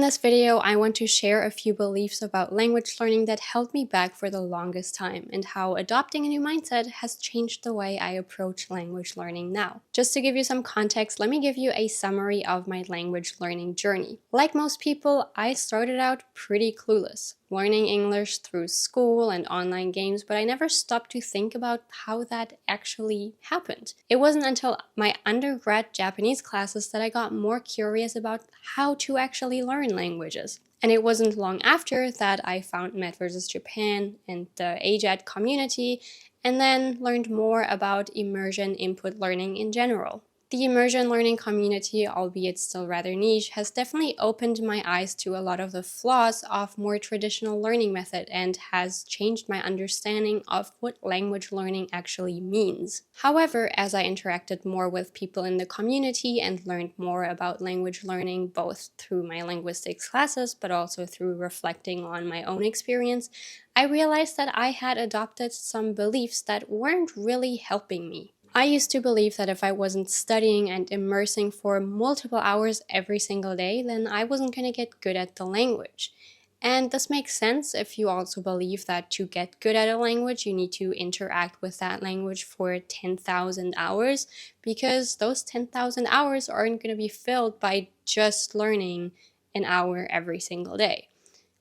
In this video, I want to share a few beliefs about language learning that held me back for the longest time and how adopting a new mindset has changed the way I approach language learning now. Just to give you some context, let me give you a summary of my language learning journey. Like most people, I started out pretty clueless, learning English through school and online games, but I never stopped to think about how that actually happened. It wasn't until my undergrad Japanese classes that I got more curious about how to actually learn languages. And it wasn't long after that I found Met vs. Japan and the AJAD community, and then learned more about immersion input learning in general. The immersion learning community, albeit still rather niche, has definitely opened my eyes to a lot of the flaws of more traditional learning method and has changed my understanding of what language learning actually means. However, as I interacted more with people in the community and learned more about language learning, both through my linguistics classes but also through reflecting on my own experience, I realized that I had adopted some beliefs that weren't really helping me. I used to believe that if I wasn't studying and immersing for multiple hours every single day, then I wasn't going to get good at the language. And this makes sense if you also believe that to get good at a language, you need to interact with that language for 10,000 hours, because those 10,000 hours aren't going to be filled by just learning an hour every single day.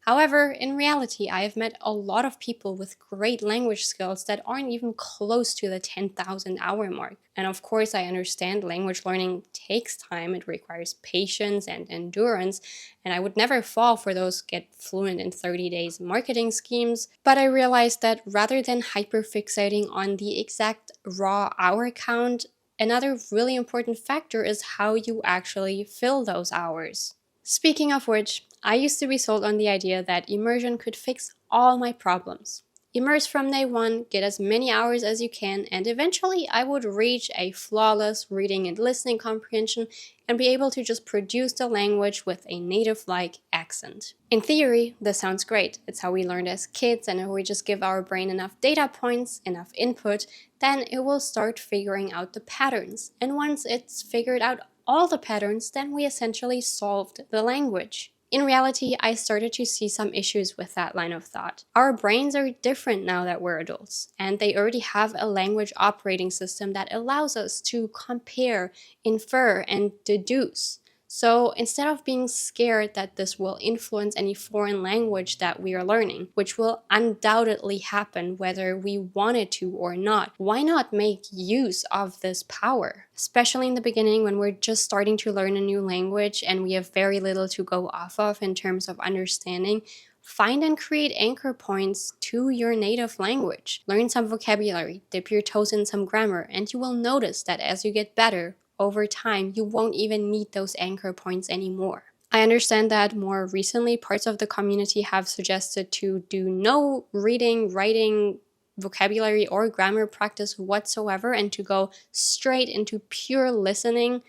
However, in reality, I have met a lot of people with great language skills that aren't even close to the 10,000 hour mark. And of course, I understand language learning takes time, it requires patience and endurance, and I would never fall for those get fluent in 30 days marketing schemes. But I realized that rather than hyperfixating on the exact raw hour count, another really important factor is how you actually fill those hours. Speaking of which, I used to be sold on the idea that immersion could fix all my problems. Immerse from day one, get as many hours as you can, and eventually I would reach a flawless reading and listening comprehension and be able to just produce the language with a native-like accent. In theory, this sounds great. It's how we learned as kids, and if we just give our brain enough data points, enough input, then it will start figuring out the patterns. And once it's figured out all the patterns, then we essentially solved the language. In reality, I started to see some issues with that line of thought. Our brains are different now that we're adults, and they already have a language operating system that allows us to compare, infer, and deduce. So instead of being scared that this will influence any foreign language that we are learning, which will undoubtedly happen whether we want it to or not, why not make use of this power? Especially in the beginning when we're just starting to learn a new language and we have very little to go off of in terms of understanding, find and create anchor points to your native language. Learn some vocabulary, dip your toes in some grammar, and you will notice that as you get better, over time, you won't even need those anchor points anymore. I understand that more recently, parts of the community have suggested to do no reading, writing, vocabulary, or grammar practice whatsoever and to go straight into pure listening,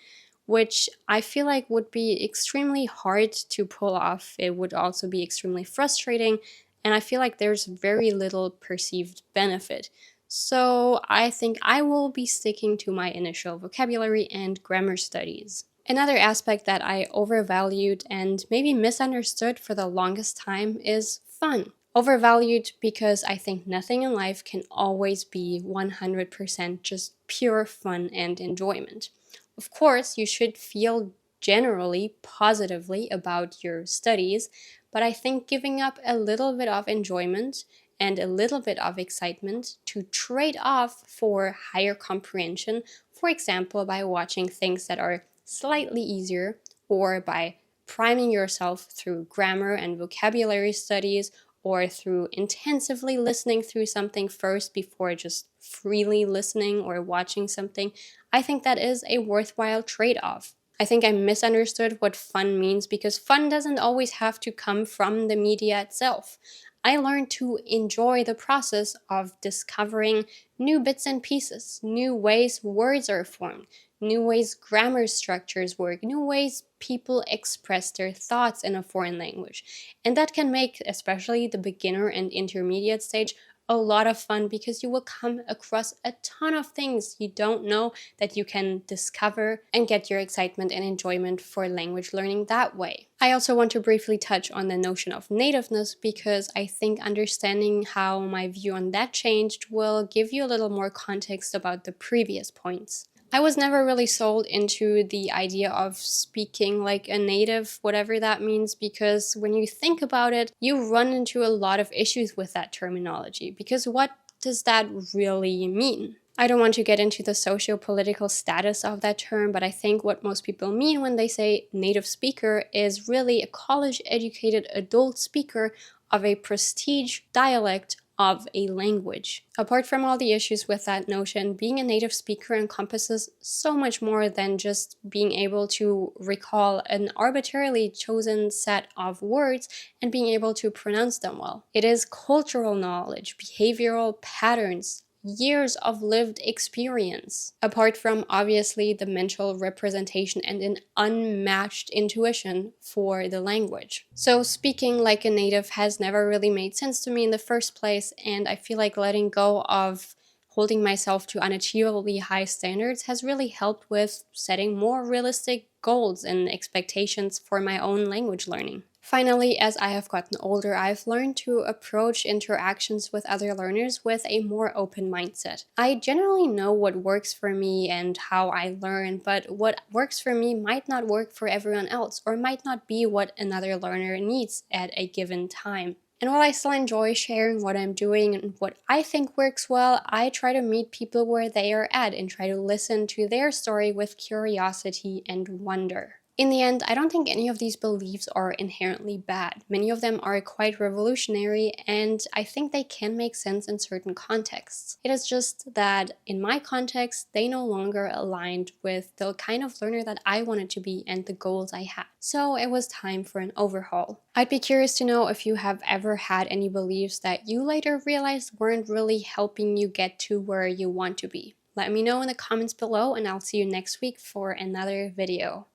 which I feel like would be extremely hard to pull off. It would also be extremely frustrating, and I feel like there's very little perceived benefit. So I think I will be sticking to my initial vocabulary and grammar studies. Another aspect that I overvalued and maybe misunderstood for the longest time is fun. Overvalued because I think nothing in life can always be 100% just pure fun and enjoyment. Of course, you should feel generally positively about your studies, but I think giving up a little bit of enjoyment and a little bit of excitement to trade off for higher comprehension, for example, by watching things that are slightly easier or by priming yourself through grammar and vocabulary studies or through intensively listening through something first before just freely listening or watching something, I think that is a worthwhile trade-off. I think I misunderstood what fun means because fun doesn't always have to come from the media itself. I learned to enjoy the process of discovering new bits and pieces, new ways words are formed, new ways grammar structures work, new ways people express their thoughts in a foreign language. And that can make especially the beginner and intermediate stage a lot of fun because you will come across a ton of things you don't know that you can discover and get your excitement and enjoyment for language learning that way. I also want to briefly touch on the notion of nativeness because I think understanding how my view on that changed will give you a little more context about the previous points. I was never really sold into the idea of speaking like a native, whatever that means, because when you think about it, you run into a lot of issues with that terminology. Because what does that really mean? I don't want to get into the socio-political status of that term, but I think what most people mean when they say native speaker is really a college-educated adult speaker of a prestige dialect of a language. Apart from all the issues with that notion, being a native speaker encompasses so much more than just being able to recall an arbitrarily chosen set of words and being able to pronounce them well. It is cultural knowledge, behavioral patterns, years of lived experience, apart from obviously the mental representation and an unmatched intuition for the language. So speaking like a native has never really made sense to me in the first place, and I feel like letting go of holding myself to unachievably high standards has really helped with setting more realistic goals and expectations for my own language learning. Finally, as I have gotten older, I've learned to approach interactions with other learners with a more open mindset. I generally know what works for me and how I learn, but what works for me might not work for everyone else, or might not be what another learner needs at a given time. And while I still enjoy sharing what I'm doing and what I think works well, I try to meet people where they are at and try to listen to their story with curiosity and wonder. In the end, I don't think any of these beliefs are inherently bad. Many of them are quite revolutionary, and I think they can make sense in certain contexts. It is just that in my context, they no longer aligned with the kind of learner that I wanted to be and the goals I had. So it was time for an overhaul. I'd be curious to know if you have ever had any beliefs that you later realized weren't really helping you get to where you want to be. Let me know in the comments below, and I'll see you next week for another video.